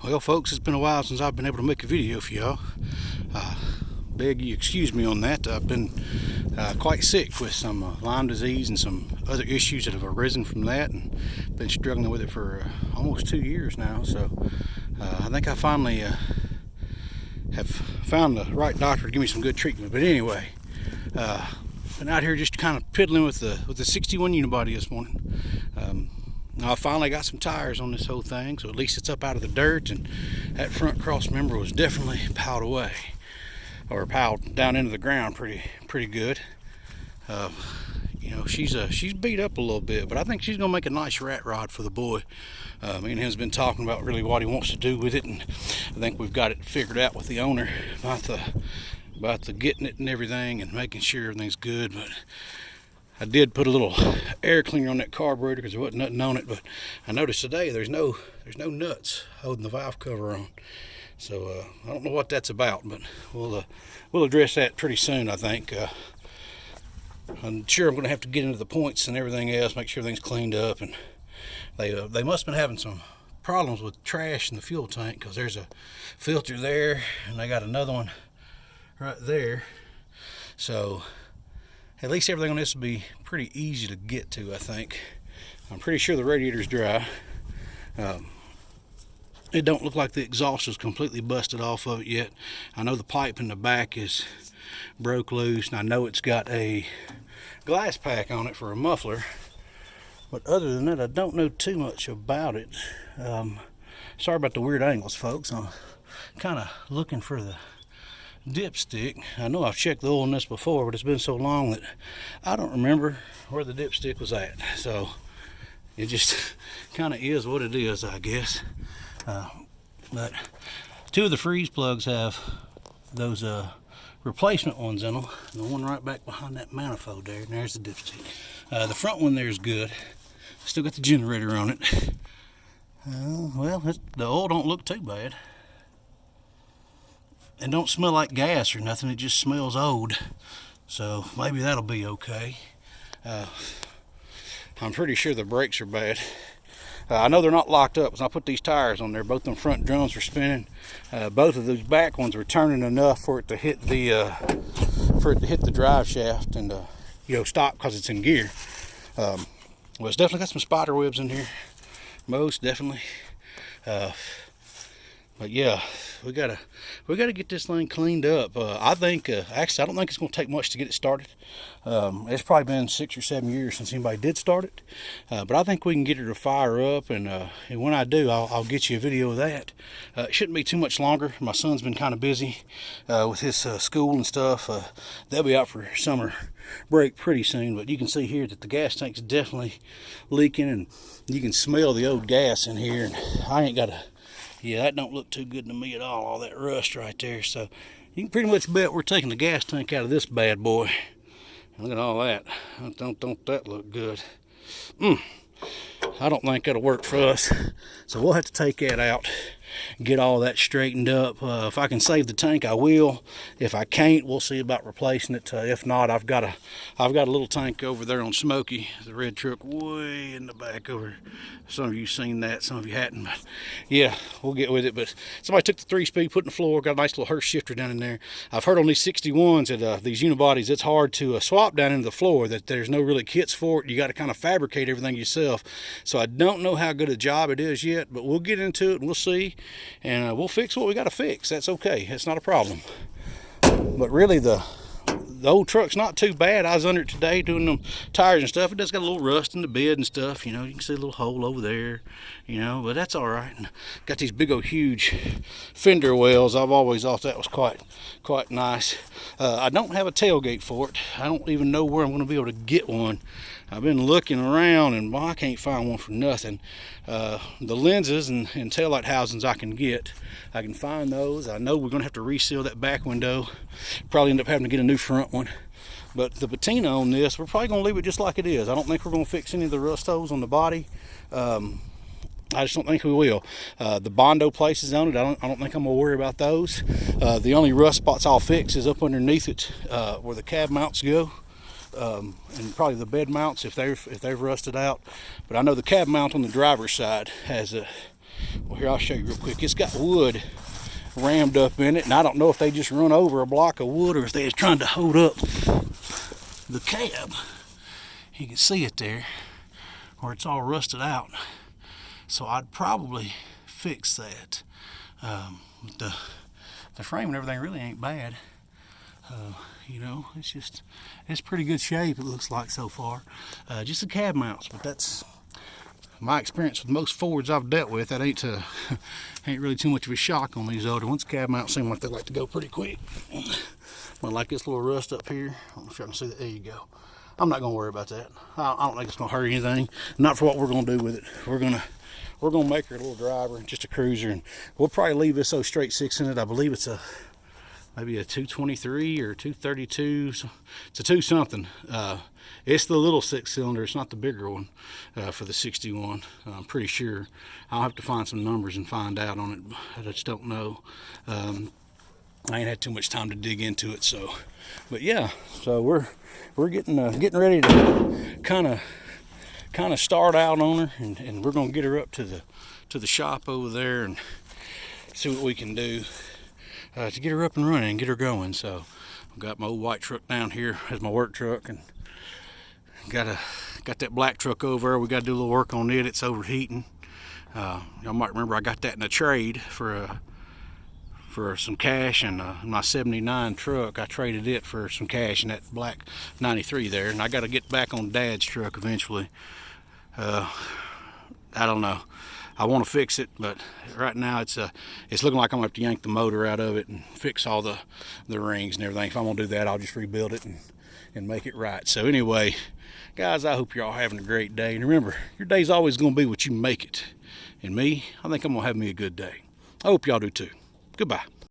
Well, folks, it's been a while since I've been able to make a video for y'all. Beg you excuse me on that. I've been quite sick with some Lyme disease and some other issues that have arisen from that, and been struggling with it for almost 2 years now. So I think I finally have found the right doctor to give me some good treatment. But anyway, been out here just kind of piddling with the 61 Unibody this morning. Now I finally got some tires on this whole thing, so at least it's up out of the dirt, and that front cross member was definitely piled away, or piled down into the ground pretty good. You know, she's beat up a little bit, but I think she's gonna make a nice rat rod for the boy. Me and him's been talking about really what he wants to do with it, and I think we've got it figured out with the owner about the getting it and everything and making sure everything's good. But I did put a little air cleaner on that carburetor because there wasn't nothing on it, but I noticed today there's no nuts holding the valve cover on. So I don't know what that's about, but we'll address that pretty soon, I think. I'm sure I'm going to have to get into the points and everything else, make sure everything's cleaned up. And they must have been having some problems with trash in the fuel tank, because there's a filter there and they got another one right there. So at least everything on this will be pretty easy to get to, I think. I'm pretty sure the radiator's dry. It don't look like the exhaust is completely busted off of it yet. I know the pipe in the back is broke loose, and I know it's got a glass pack on it for a muffler. But other than that, I don't know too much about it. Sorry about the weird angles, folks. I'm kind of looking for the dipstick. I know I've checked the oil in this before, but it's been so long that I don't remember where the dipstick was at. So it just kind of is what it is, I guess. But two of the freeze plugs have those replacement ones in them. The one right back behind that manifold there, and there's the dipstick. The front one there is good. Still got the generator on it. Well, the oil don't look too bad. It don't smell like gas or nothing, it just smells old. So maybe that'll be okay. I'm pretty sure the brakes are bad. I know they're not locked up, because I put these tires on there. Both them front drums are spinning. Both of those back ones are turning enough for it to hit the drive shaft and stop because it's in gear. Well, it's definitely got some spider webs in here, most definitely. But yeah, we gotta get this thing cleaned up. I think actually I don't think it's gonna take much to get it started. It's probably been 6 or 7 years since anybody did start it, but I think we can get her to fire up, and when I do, I'll get you a video of that. It shouldn't be too much longer. My son's been kind of busy with his school and stuff. They'll be out for summer break pretty soon, but you can see here that the gas tank's definitely leaking, and you can smell the old gas in here. And I ain't got a Yeah, that don't look too good to me at all that rust right there. So you can pretty much bet we're taking the gas tank out of this bad boy. Look at all that. Don't that look good? I don't think that'll work for us. So we'll have to take that out, get all that straightened up. If I can save the tank, I will. If I can't, we'll see about replacing it. If not, I've got a little tank over there on Smoky, the red truck way in the back over. Some of you seen that, some of you hadn't. But yeah, we'll get with it. But somebody took the 3-speed, put in the floor, got a nice little Hurst shifter down in there. I've heard on these 61s that these Unibodies, it's hard to swap down into the floor, that there's no really kits for it. You got to kind of fabricate everything yourself. So I don't know how good a job it is yet, but we'll get into it and we'll see. And we'll fix what we got to fix. That's okay. That's not a problem. But really, the old truck's not too bad. I was under it today doing them tires and stuff. It does got a little rust in the bed and stuff. You can see a little hole over there. But that's all right. And got these big old huge fender wells. I've always thought that was quite nice. I don't have a tailgate for it. I don't even know where I'm going to be able to get one. I've been looking around, and I can't find one for nothing. The lenses and taillight housings I can get. I can find those. I know we're going to have to reseal that back window. Probably end up having to get a new front one. But the patina on this, we're probably going to leave it just like it is. I don't think we're going to fix any of the rust holes on the body. I just don't think we will. The Bondo places on it, I don't think I'm going to worry about those. The only rust spots I'll fix is up underneath it where the cab mounts go. And probably the bed mounts if they've rusted out. But I know the cab mount on the driver's side has Well, here, I'll show you real quick. It's got wood rammed up in it, and I don't know if they just run over a block of wood or if they're trying to hold up the cab. You can see it there where it's all rusted out. So I'd probably fix that. The frame and everything really ain't bad. You know, it's pretty good shape, it looks like so far. Just the cab mounts, but that's my experience with most Fords I've dealt with. That ain't really too much of a shock on these older ones. Cab mounts seem like they like to go pretty quick. But like this little rust up here, I don't know if y'all can see that. There you go. I'm not gonna worry about that. I don't think it's gonna hurt anything. Not for what we're gonna do with it. We're gonna make her a little driver, just a cruiser, and we'll probably leave this so straight six in it. I believe it's maybe a 223 or 232. It's a 2 something. It's the little 6-cylinder. It's not the bigger one for the 61. I'm pretty sure. I'll have to find some numbers and find out on it. I just don't know. I ain't had too much time to dig into it, so. But yeah, so we're getting ready to kind of start out on her, and we're gonna get her up to the shop over there and see what we can do to get her up and running and get her going. So I've got my old white truck down here as my work truck, and got that black truck over there. We got to do a little work on it. It's overheating. Y'all might remember I got that in a trade for some cash, and my 79 truck, I traded it for some cash in that black 93 there, and I got to get back on Dad's truck eventually. I don't know. I want to fix it, but right now it's looking like I'm gonna have to yank the motor out of it and fix all the rings and everything. If I'm gonna do that, I'll just rebuild it and make it right. So anyway, guys, I hope you're all having a great day, and remember, your day's always gonna be what you make it. And me, I think I'm gonna have me a good day. I hope y'all do too. Goodbye.